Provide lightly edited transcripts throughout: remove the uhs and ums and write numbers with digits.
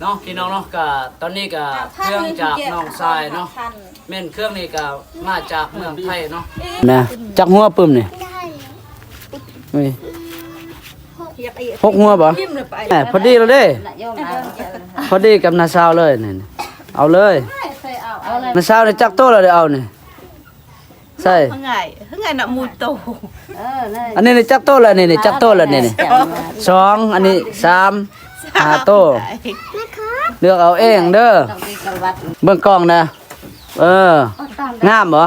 เนาะพี่น้องเนาะก็ตอนนี้ก็เครื่องจากน้องทรายเนาะแม่นเครื่องนี้ก็มาจากเมืองไทยเนาะนะจักหัวปึ้มนี่นี่พกหัวบ่พอดีแล้วเด้พอดีกับนาซาวเลยนี่เอาเลยนาซาวนี่จักโตแล้วได้เอานี่ใช่ไงน่ะมูโตอันนี้จักโตแล้วนี่จักโตแล้วนี่2อันนี้3 5โตเลือกเอาเองเด้อเบิ่งกล้องนะงามบ่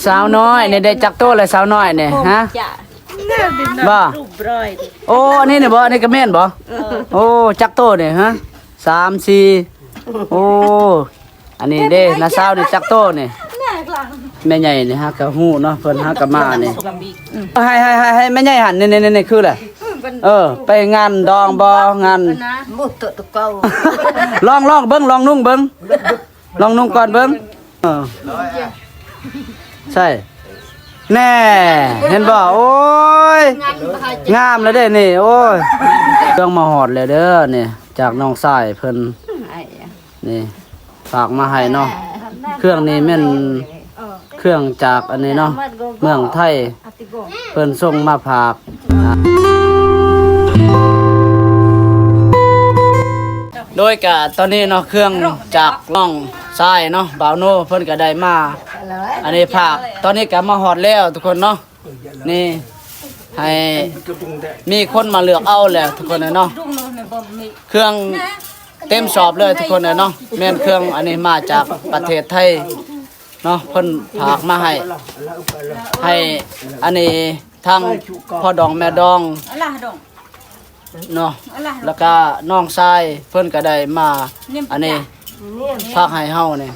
สาวน้อยนี่ได้จักโตแล้วสาวน้อยนี่ฮะบ่โอ้อันนี้นี่บ่อันนี้ก็แม่นบ่โอ้จักโตนี่ฮะ3 4โอ้อันนี้เด้นาสาวนี่จักโตนี่แม่ใหญ่นี่ฮะก็ฮู้เนาะเพิ่นฮะก็มานี่ให้แม่ใหญ่หันนี่คืออะไรไปงานดองบ่งานมุตตะเกาลองเบิ่งลองนุ่งเบิ่งลองนุ่งก่อนเบิ่งใช่แน่เห็นบ่โอ้ยงามแล้วเด้นี่โอ้ยเครื่องมาฮอดแล้วเด้อนี่จากน้องสายเพิ่นนี่ฝากมาให้เนาะเครื่องนี้แม่นเครื่องจากอันนี้เนาะเมืองไทยเพิ่นส่งมาฝากโดยกะตอนนี้เนาะเครื่องจากน้องทรายเนาะบ่าวโนเพิ่นก็ได้มาอันนี้ฝากตอนนี้ก็มาฮอดแล้วทุกคนเนาะนี่ให้มีคนมาเลือกเอาแล้วทุกคนเนาะเครื่องเต็มสอบเลยทุกคนเนาะแม่นเครื่องอันนี้มาจากประเทศไทยเนาะเพิ่นฝากมาให้อันนี้ทางพ่อดองแม่ดองเนาะแล้วก็น้องชายเพิ่นก็ได้มาอันนี้ฝากให้เฮานี่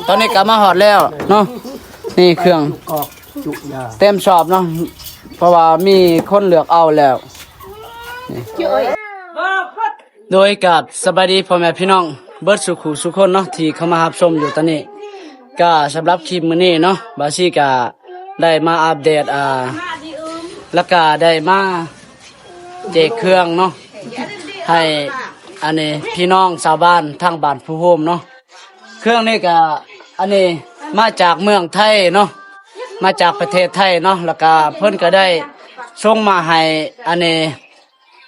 ตอนนี้ก็มาฮอดแล้วเนาะนี่เครื่องเต็มสอบเนาะเพราะว่ามีคนเลือกเอาแล้วโดยกับสบายดีพ่อแม่พี่น้องเบิดสุขุสุคนเนาะที่เข้ามารับชมอยู่ตอนนี้ก็สำหรับคลิปมื้อนี้เนาะบาซี่ก็ได้มาอัปเดตแล้วก็ได้มาแจกเครื่องเนาะให้อันนี้พี่น้องชาวบ้านทางบ้านผู้โฮมเนาะเครื่องนี้ก็อันนี้มาจากเมืองไทยเนาะมาจากประเทศไทยเนาะแล้วก็เพิ่นก็ได้ส่งมาให้อันนี้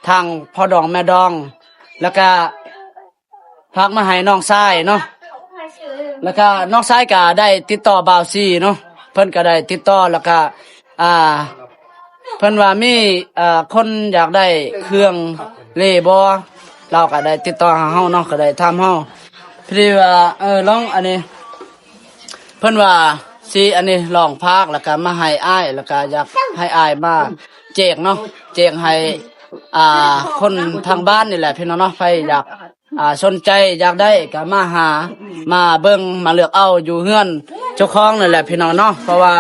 ทางพ่อดองแม่ดองแล้วก็ฝากมาให้น้องชายเนาะแล้วก็น้องชายก็ได้ติดต่อบ่าวซี่เนาะเพิ่นก็ได้ติดต่อแล้วก็เพิ่นว่ามีคนอยากได้เครื่องเล่บ่เราก็ได้ติดต่อหาเฮาเนาะก็ได้ถามเฮาพอดีว่าลองอันนี้เพิ่นว่าสิอันนี้ลองพากแล้วก็มาให้อ้ายแล้วก็อยากให้อ้ายมาแจกเนาะแจกให้คนทางบ้านนี่แหละพี่น้องเนาะใครอยากสนใจอยากได้ก็มาหามาเบิ่งมาเลือกเอาอยู่เฮือนเจ้าของนี่แหละพี่น้องเนาะเพราะว่า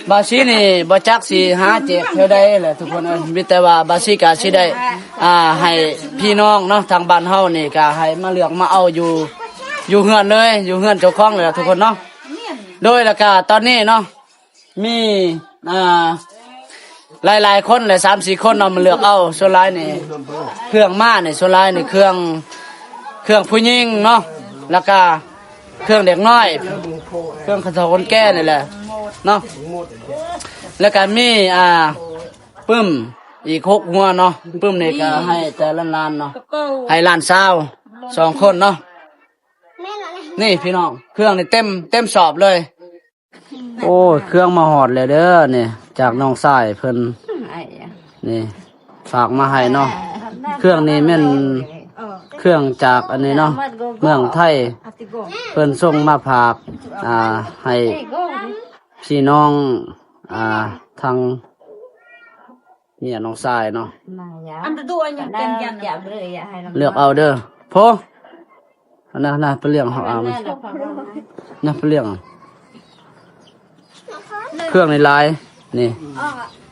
บาซีนี่บ่จักสิหาแจกเท่าใดแหละทุกคนมีแต่ว่าบาซีก็สิได้ให้พี่น้องเนาะทางบ้านเฮานี่ก็ให้มาเลือกมาเอาอยู่เฮือนเลยอยู่เฮือนเจ้าของเลยทุกคนเนาะโดยแล้วก็ตอนนี้เนาะมีหลายคนเลย3-4คนเอามาเลือกเอาส่วนหลายนี่เครื่องม้านี่ส่วนหลายนี่เครื่องผู้หญิงเนาะแล้วก็เครื่องเด็กน้อยเครื่องคนแก่นี่แหละเนาะแล้วก็มีปึ้มอีก6หัวเนาะปึ้มนี่ก็ให้แต่ละล้านเนาะให้ล้าน20 2คนเนาะนี่พี่น้องเครื่องนี่เต็มสอบเลยโอ้เครื่องมาฮอดเลยเด้อนี่จากน้องชายเพิ่นนี่ฝากมาให้เนาะเครื่องนี้แม่นเครื่องจากอันนี้เนาะเมืองไทยเพิ่นส่งมาฝากให้พี่น้องทางเนี่ยน้องชายเนาะเลือกเอาเด้อโพนะไปเลี้ยงเฮาเอานะไปเลี้ยงเครื่องในลายนี่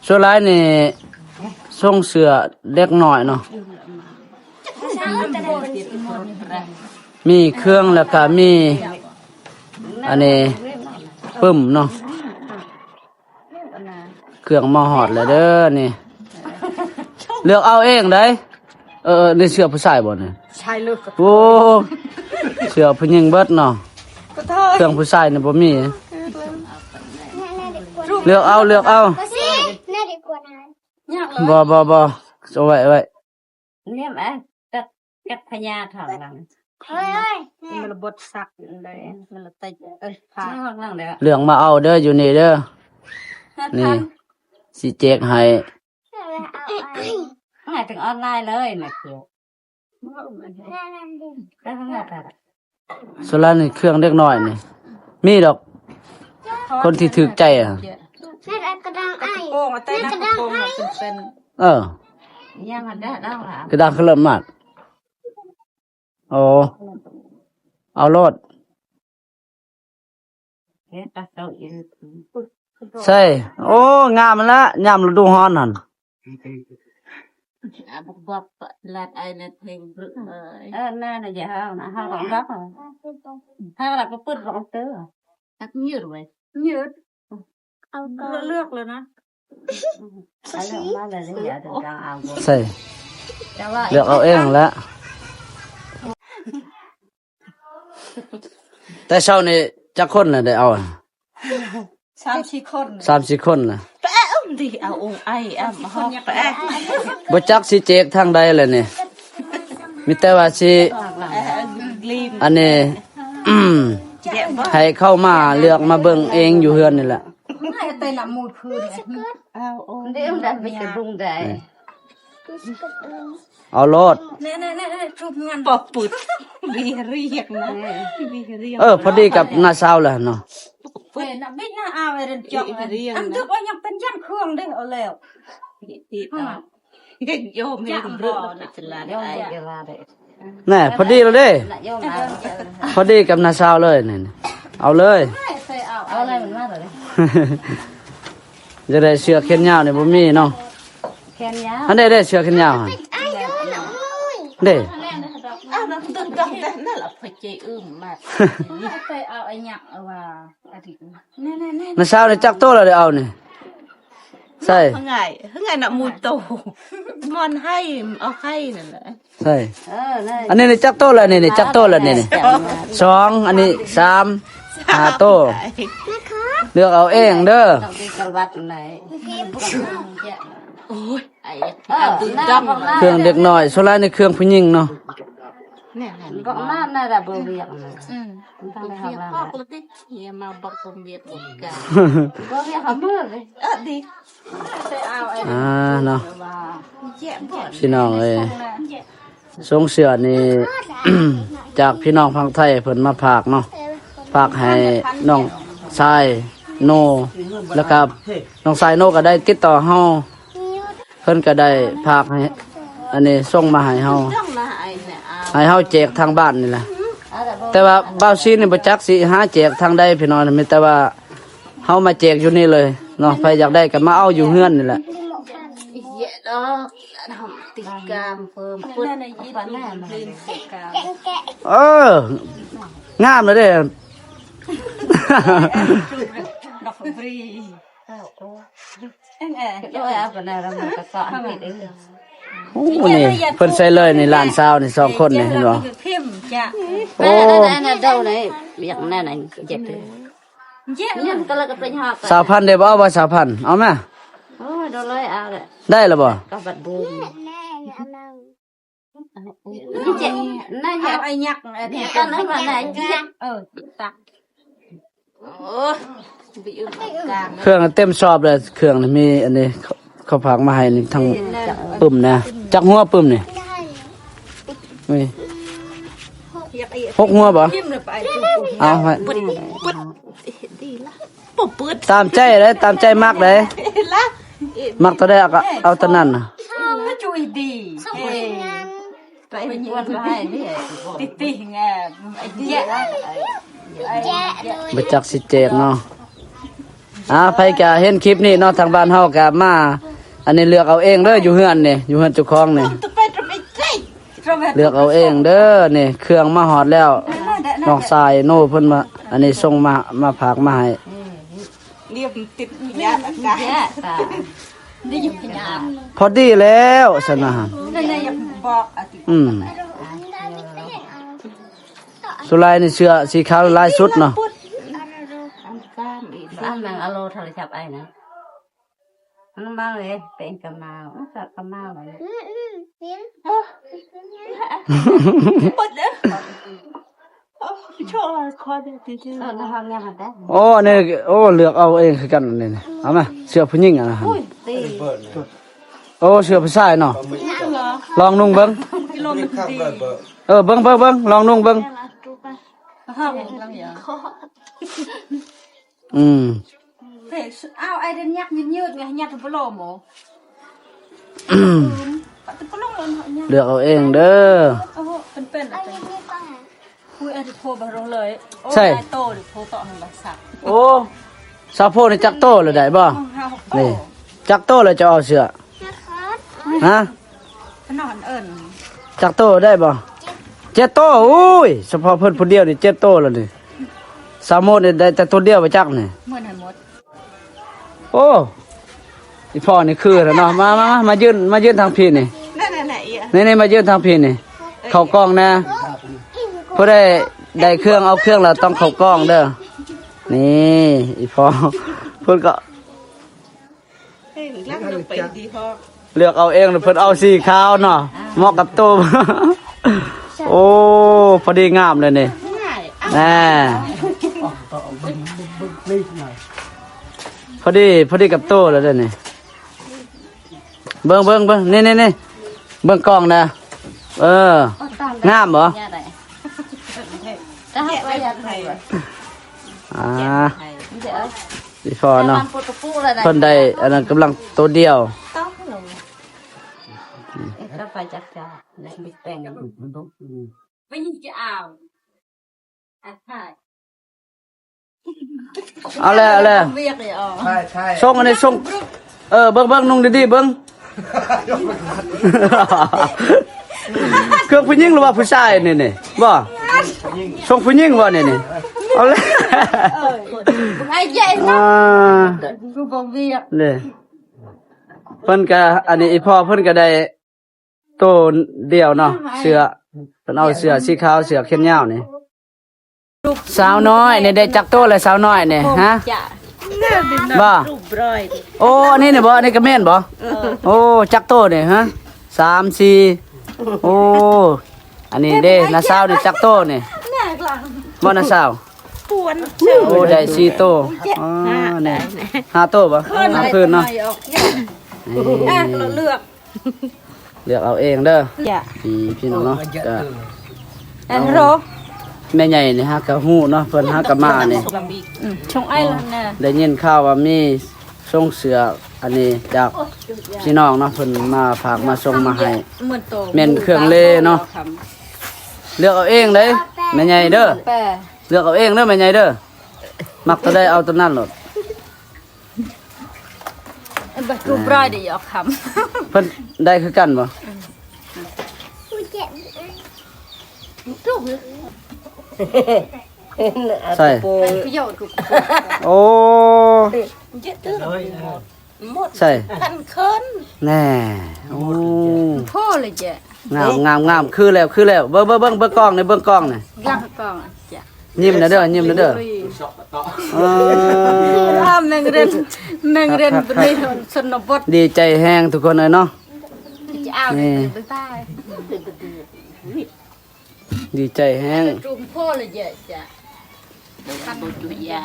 ส่วนลายนี่ส่งเสือเล็กหน่อยเนาะมีเครื่องแล้วก็มีอันนี้ปึ้มเนาะเครื่องมาฮอดแล้วเด้อนี่เลือกเอาเองได้ นี่เสื้อผู้ชายบ่เนี่ย ชายเลิกก็ โอ้เสื้อผู้หญิงเบิดเนาะ ก็เธอ เครื่องผู้ชายนี่บ่มีเลือกเอาเลือกเอา สิน่าดีกว่านั้น บ่เอาไว้ เนี่ยแม่กัดพญาถางหลัง เฮ้ย มันระบดสักเลยมันระติผ่า ข้างหลังเด้อ เรื่องมาเอาเด้ออยู่นี่เด้อนี่สิแจกให้ ง่ายถึงออนไลน์เลยนะครูได้ขนาดนั้น ส่วนละนี่เครื่องเล็กน้อยนี่มีดอก คนที่ถูกใจอ่ะ แม่ได้กระดังไอ้ โป่งเอาแต่นักโป่งมาเป็น ยังมันได้แล้วล่ะ กระดาษเคลื่อนมากโอ้เอาโลด เฮ็ดตาโตอีก ใช่โอ้งามมันละยามฤดูร้อนนั่น บอกลาดไอเน็ตเพลงรึน่าน่ะอย่าเอานะห้าของรักห้ารักก็เปิดของเตอนักยืดไว้ยืด เอาก็ เลือกเลยนะ เอาเรื่องมาเลยอย่าถึงกลางเอา ใช่ แต่ว่า เลือกเอาเองแล้วแต่เช้านี่จักคนน่ะได้เอา3-4 คน 3-4 คนน่ะ แปะดิเอาองไอ้มาฮอกแปะ บ่จักสิเจกทางใดแหละนี่มีแต่ว่าสิ ลีน อันนี้ แยะบ่ ให้เข้ามาเลือกมาเบิ่งเองอยู่เฮือนนี่แหละ แต่ละมูดพื้นเอาโอ้ เดี๋ยวได้ไปจะบุงได้ เอาโลด ทุกงานปอบปุดบีเรียกนะบีเรียก พอดีกับน้าสาวแหละเนาะ เป็นน่ะไม่น่าเอาไอ้เรื่องจอกอันตึกว่ายังเป็นยันเครื่องได้เอาแล้วที่โยมเฮ็ดบ่น่ะจะลา โยม ได้ เวลาได้ แน่พอดีแล้วเด้ โยมเอา พอดีกับน้าสาวเลยนี่เอาเลย เอาอะไรมันมาเลย จะได้เชือกแขนยาวนี่บ่มีเนาะ แค่นี้ อันได้เชือกแขนยาวหั่นเด้ อ้าวนั่นตึกดังแต่นั่นล่ะพอใจอึ้มมาก ไปเอาไอ้หยักเอาว่าอาทิตย์ น้าสาวนี่จักโตแล้วได้เอานี่ใช่ เฮงไงน่ะมูโตมันให้เอาให้นั่นแหละ ใช่ นั่น อันนี้นี่จักโตแล้วนี่จักโตแล้วนี่2อันนี้3 5โตเลือกเอาเองเด้อ ต้องไปกวัดไหน โอ้ยไอ้ ตึกดัง เครื่องเด็กน้อยส่วนหลายนี่เครื่องผู้หญิงเนาะ เนี่ย ก็น่าน่าจะเบอร์เบียกนะ ต้องไปหาพ่อกูติเฮียมาบอกผมเบียดบุกกัน เบอร์เบียกเขาเมื่อเลย ดีไปเอาไอ้ เนาะ ว่า แย่บ่ พี่น้องเอ้ยทรงเสื้อนี่ จากพี่น้องพังไทยเพิ่นมาฝากเนาะฝากให้น้องชายโนแล้วก็น้องชายโนก็ได้ติดต่อเฮาเพิ่นก็ได้ฝากให้อันนี้ส่งมาให้เฮา ต้องมาไอ้เนี่ยเอา ให้เฮาแจกทางบ้านนี่แหละแต่ว่าบ่าวซีนี่บ่จักสิหาแจกทางใดพี่น้องมีแต่ว่าเฮามาแจกอยู่นี่เลยเนาะใครอยากได้ก็มาเอาอยู่เฮือนนี่แหละ เยอะดอกทำติดกามเพิ่มปุ๊บปันแน่มา เอองามเลยเด้ ดอกฟรี ด้วยอ่ะปันแน่เรามันก็สอนติดเอง โอ้นี่เพิ่นใส่เลยนี่หลานสาวนี่2คนนี่เห็นบ่ พิมพ์จ้ะ โอ้ นั่นเดาไหนอย่างนั้นไหนเจ็บเลย แย่ เนี่ยก็เลยก็เป็นหอก 2,000ได้บ่เอาบ่2,000เอามา โอ้ยโดนเลยเอาเลย ได้แล้วบ่ ก็บัดบูม แน่อันนั้น นี่เจ็บน่าอยา เอา ก ไอ้ยักษ์ไอ้ เนี่ เนี่ย ย ก็นั่นว่าไหนยัก ตักโอ้ไปอึ้มกลาง เครื่องเต็มสอบเลยเครื่องนี่มีอันนี้เขาฝากมาให้นี่ทั้งปึ้มนะจักหัวปึ้มนี่นี่6หัวบ่ พิมพ์เลยไป เอาไว้ ดีละปุ๊บปืด ตามใจเลยตามใจมักเลย ละ มักตัวใดก็เอาตัวนั้นน่ะ มาช่วยดีเอ้ไป ไป ยิ ยิ ง งไปนี่ ติติไงไอ้แย่ แย่เลย บ่จักสิแจกเนาะไผก็เห็นคลิปนี้เนาะทางบ้านเฮาก็มา อันนี้เลือกเอาเองเด้ออยู่เฮือนนี่อยู่เฮือนเจ้าของนี่ ตุ๊ไปทำไมใจทำไม เลือกเอาเองเด้อนี่เครื่องมาฮอดแล้วน้องชายโน่เพิ่นมาอันนี้ส่งมาฝากมาให้ เรียบติดยาอากาศ แย่ตา ได้ยินขยะ พอดีแล้วสนะ นั่นอยากบอกอ่ะติ สุไลนี่เสื้อสีขาวลายสุดเนาะ อันนั้นอโลโทรศัพท์ไอ้นะมันมาเลยเป็นกำมาวสักกำมาวเลย ชอบคอเด็กจริง นะฮะเนี่ยมันได้ โอ้นี่โอ้เลือกเอาเองคือกันนี่เอามาเสื้อผู้หญิงอ่ะนะฮะ ตี โอ้เสื้อผู้ชายเนาะลองนุ่งเบิ่งเบิ่งลองนุ่งเบิ่ง ห้องลังอย่าง เฮ้ยเอาไอ้เดนยักยืดไงยักตัวโลโมตัวโลมันเนี่ย เลือกเอาเองเด้อ โอ้เป็นอะไรคุยไอ้ที่โทรไปลงเลยโตหรือโทรต่อหันบัตรสัก โอ้ซาโพนี่จักโตเลยได้บ่ นี่ นี่จักโตเลยจะเอาเสื้อฮะ นอนเอิญ จักโตได้บ่7 โตอุ้ยเฉพาะเพิ่นผู้เดียวนี่7 โตแล้วนี่สามโมดนี่ได้แต่ตัวเดียวไปจักนี่ เมื่อไหร่หมด โอ้อีพ่อนี่คือแล้วเนาะมายืนทางพี่นี่ นั่นนี่มายืนทางพี่นี่เข้ากล้องนะผู้ได้เครื่องเอาเครื่องแล้วต้องเข้ากล้องเด้อนี่อีพ่อเพิ่นก็ เฮ้ยรักเราไปดีพอ เลือกเอาเองเพิ่นเอาสีขาวเนาะเหมาะกับตู้ โอ้พอดีงามเลยนี่ ง่าย แน่พอดีกับตู้แล้วเด้อนี่เบิ่งนี่เบิ่งกล้องนะงามบ่ จะให้ไปยัดไทย เดี๋ยว สิพอเนาะ มันปวดปูเลยนะ เพิ่นได้อันนั้นกำลังตัวเดียว ต้องลงก็ไปจักจ่าแล้วมีแป้งกันไปยิงจะเอาอ่ะใช่ เอาเลย เรียกเลยอ๋อ ใช่ ส่งอันนี้ส่งเบิ่งนุ่งดีๆเบิ่ง เครื่องผู้หญิงหรือว่าผู้ชายนี่บ่ส่งผู้หญิงบ่นี่เอาเลย ไอ้ใหญ่ อ่า กูบอกเรียก นี่เพิ่นก็อันนี้อีพ่อเพิ่นก็ได้ตัวเดียวเนาะเสื้อเพิ่นเอาเสื้อสีขาวเสื้อแขนยาวนี่สาวน้อยนี่ได้จักโตเลยสาวน้อยนี่ฮะ จะ บ่ รูปร้อย โอ้อันนี้นี่บ่อันนี้ก็แม่นบ่โอ้จักโตนี่ฮะ3 4โอ้อันนี้เด้น้าสาวนี่จักโตนี่บ่น้าสาว ปวน โอ้ได้4โตอ๋อนี่5โตบ่5พื้นเนาะ เลือก เลือกเอาเองเด้อ อย่า พี่น้องเนาะก็ โร แม่ใหญ่นี่ฮะก็ฮู้เนาะเพิ่นฮะก็มานี่ ชงไอ้แล้วนะ ได้ยินข่าวว่ามีส่งเสืออันนี้จากพี่น้องเนาะเพิ่นมาฝากมาส่งมาให้ เหมือนโต แม่นเครื่องเล่เนาะเลือกเอาเองเด้แม่ใหญ่เด้อ แปะ เลือกเอาเองเด้อแม่ใหญ่เด้อมักตัวใดเอาตัวนั้นโลด แบบรูปร้อยเดี๋ยวค เพิ่นได้คือกันบ่ใช่ ำประโยชน์กู โอ้ใช่ กันเคิน แน่โอ้ พ่อเลยจ้ะ งามคือแล้วเบิ่งกล้องนี่เบิ่งกล้องนี่ ย่างกองจ้ะ ยิ้มนะเด้อยิ้มนะเด้อเออ แมงเรนเป็นสนบท ดีใจแฮงทุกคนเลยเนาะ จะเอาไปตาย ดีใจแฮง รูปพ่อเลยจ้ะทำตัวยา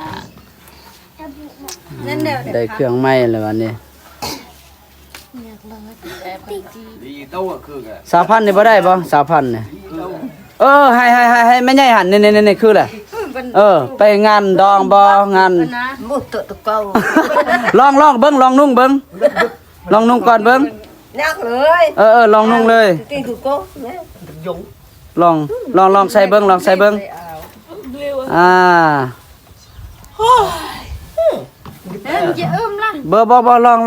นั่นเดียว ได้เครื่องไม้แล้ววันนี้ ดีโต้คือไง 3,000นี่บ่ได้บ่3,000นี่ให้แม่ใหญ่หันนี่คือแหละไปงานดองบ่งาน นะมุดตัวเก่า ลองเบิ่งลองนุ่งเบิ่งลองนุ่งก่อนเบิ่ง นักเลย ลองนุ่งเลย ตีกูโก้เนี่ย ลองใส่เบิ่งลองใส่เบิ่งอ่า จะละ บ่ลอง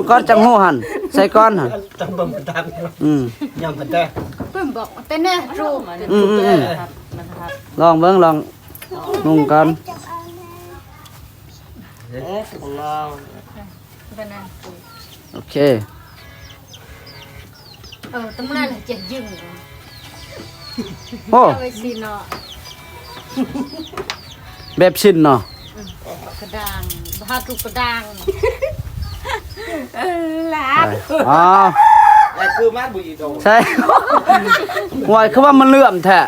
ก่อนจังฮู้หั่นใส่ก่อนหั่น จังบ่มตัง ย ำมันแต่ เพิ่มบอกแต่เนี่ยรูป ลองเบิ่งลองนุ่งก่อน เป็นนะ โอเค ตรงนั้นแหละจะยึง โอ้ เอาไว้สิเนาะ แบบชิ้นเนาะ กระด้างบาทุกกระด้าง อ๋อ ไอ้คือมัดบุญอีโต ใช่ วายคือว่ามันเลื่อมแท้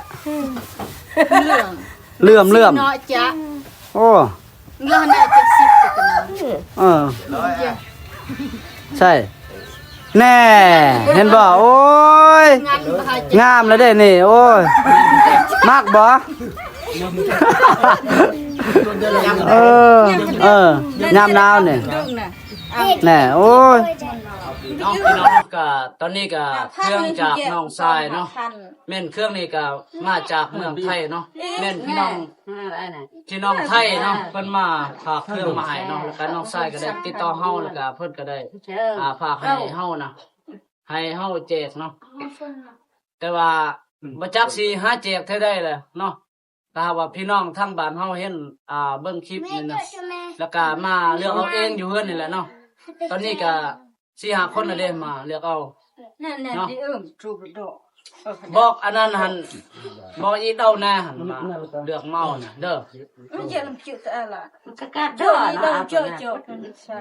เรื่อง เลื่อม เนาะจ๊ะ โอ้ เรื่องน่ะจะสิบกันนะ ร้อยอ่ะ ใช่ แน่ เห็นบ่โอ้ย งานบาจะ งามแล้วเด้นี่ โอ้ย มากบ่เออยามหนาวนี่ เรื่องน่ะ แน่โอ้ย น้อง พี่น้องก็ตอนนี้ก็เครื่องจากน้องทรายเนาะแม่นเครื่องนี้ก็มาจากเมืองไทยเนาะแม่นพี่น้องพี่น้องไทยเนาะเพิ่นมาฝากเครื่องมาให้เนาะแล้วก็น้องทรายก็ได้ติดต่อเฮาแล้วก็เพิ่นก็ได้ฝากให้เฮานะให้เฮาแจกเนาะแต่ว่าบ่จักสิหาแจกเท่าใดแหละเนาะถ้าว่าพี่น้องทางบ้านเฮาเห็นเบิ่งคลิปนี่นะแล้วก็มาเลือกเอาเองอยู่เฮือนนี่แหละเนาะตอนนี้ก็4-5คนน่ะเด้มาเลือกเอา นั่นน่ะที่จูบดอก บอกอันนั้นหันบอกอีเต้าแน่หันมาเลือกเมาน่ะเด้อ มันจะลำจิตอะไร กะกะด เจ้า อ นี่ เนาะ เราเจ้าเจ้าใช่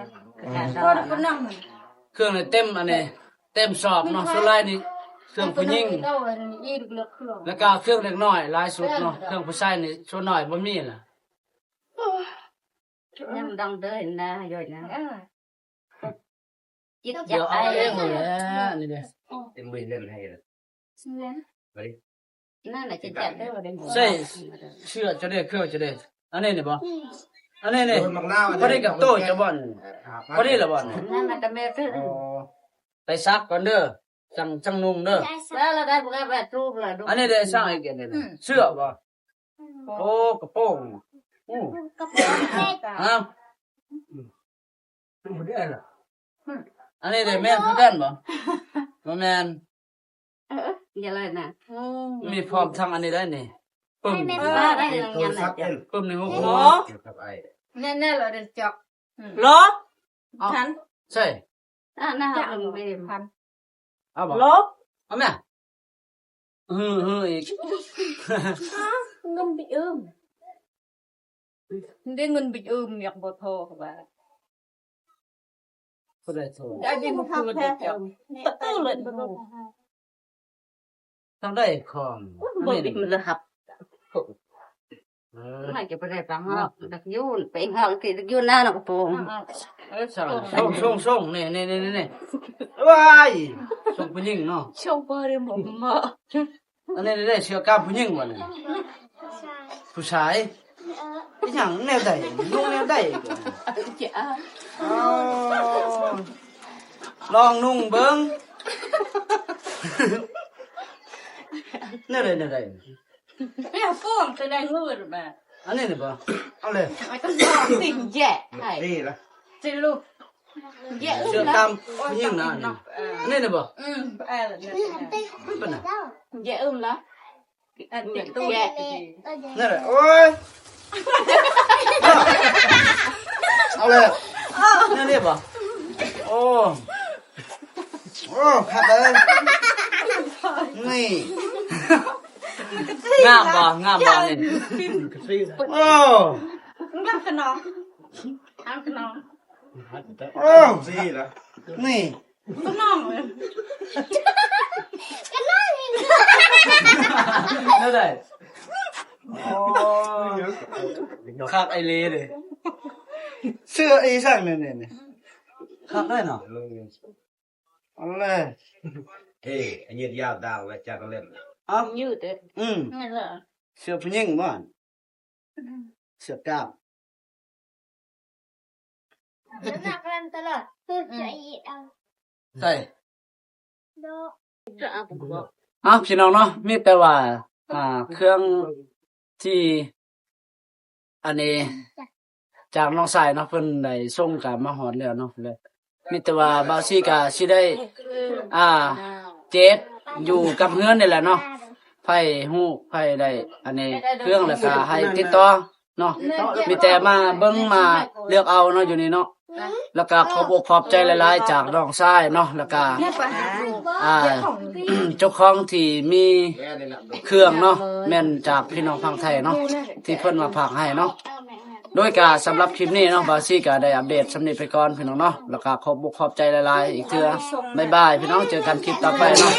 คนก็นั่ง เครื่องนี่เต็มอันนี้เต็มสอบเนาะส่วนหลายนี่เครื่องผู้หญิง เอาอันอีกเลือกเครื่อง แล้วก็เครื่องเล็กน้อยหลายสุดเนาะเครื่องผู้ชายนี่ส่วนน้อยบ่มีล่ะ ยังดังเด้อนะย่อยนะจิต เดี๋ยว จะ เอา ไอ้ เองเลยนี่เด้อ เต็มมือเล่นให้เลยไป นั่นน่ะจะจัดได้บ่ได้ ใช่เชื่อจะได้เครื่องจะได้อันนี้นี่บ่อันนี้นี่ โดนมักนาว บ่ได้กับโต๊ะจะบ่นบ่ได้ละบ่น นั่นน่ะก็แม่ซื้อ อ๋อไปซักก่อนเด้อจังนุ่งเด้อ แล้วเราได้บ่ได้แบบรูปละดู อันนี้ได้สร้างอีกอันนี้นะเสื้อบ่โอ้กระโปรงอู้ อ้าวอันนี้ได้แม่นคือกันบ่บ่แม่น อย่าเลยนะ มีพร้อมทั้งอันนี้ได้นี่ปึ้ม ว่าได้ยัง โทร ยัง ศัพท์เล่น ปึ้มในหัว โอ้ หัว เกี่ยวกับไอ้ แน่ๆเราได้จอก ลบทัน ใช่ น่าเอาไปพัน เอาบ่ ลบ เอาแม่อีก เงินไปได้เงินไปอยากบ่โทรว่า บ่ได้โทร ได้ดิบ่คือได้จอกประตูเลยบ่ ทำได้ของอัน บ่ นี้ ติ นี่ ดมันหับ ไม่จะไปได้ฟังฮอกดักยุ่นไปห้องที่ดักยุ่นหน้าหนักโป่ง ส่งนี่ว้ายส่งผู้หญิงเนาะ ชงเปอร์เรมผมมา อันนี้ได้เชือกกล้ามผู้หญิงบ่นี่ผู้ชายอีหยังแนวใดนุ่งแนวใด จะ ลองนุ่งเบิ้ง เนี่ยเลย ไม่เอาฟ้องจะได้เงินมา อันนี้นี่ป่ะเอาเลย ไม่ต้องฟ้องติ่งแย่ไอ้ นี่ละ จิลูกแย่ เชือกตามผู้หญิงนะอันนี้นี่ป่ะ เออ เป็นน่ะ แย่ละอันติ่งตัวแย่ นี่เลยโอ้ยเอาเลยนี่ป่ะโอ้ขัดเลยนี่งามบ่นี่โอ้ นั่งขนม เอาขนม โอ้ สี่ละ นี่ ขนมเลย นั่นเลยโอ้คักไอเล่เลยเสื้อไอ้ช่างเนี่ยคักได้เนาะเอาเลย เฮ้ยอันนี้ยาวดาวไว้จากเล่น เอา ยืดเด้อ นี่ล่ะ เสื้อผู้หญิงบ้านเสื้อกล้าม น้ำหนักเล่นตลอดคือจะอีกเอา ใส่ โด จะเอาผมบอก พี่น้องเนาะมีแต่ว่าเครื่องที่อันนี้จากน้องสายเนาะเพิ่นได้ส่งกลับมาฮอดแล้วเนาะเลยมีแต่ว่าบาวซี่ก็สิได้เจ็ดอยู่กับเฮือนนี่แหละเนาะไผฮู้ไผได้อันนี้เครื่องแล้วก็ให้ติดต่อ เนาะมีแต่มาเบิ่งมาเลือกเอาเนาะอยู่นี่เนาะแล้วก็ขอบอกขอบใจหลายๆจากน้องชายเนาะแล้วก็เจ้าของที่มีเครื่องเนาะแม่นจากพี่น้องฝั่งไทยเนาะที่เพิ่นมาฝากให้เนาะโดยการสำหรับคลิปนี้เนาะบาซี่ก็ได้อัปเดตสำนี้ไปก่อนพี่น้องเนาะแล้วก็ขอบอกขอบใจหลายๆอีกเทื่อบ๊ายบายพี่น้องเจอกันคลิปต่อไปเนาะ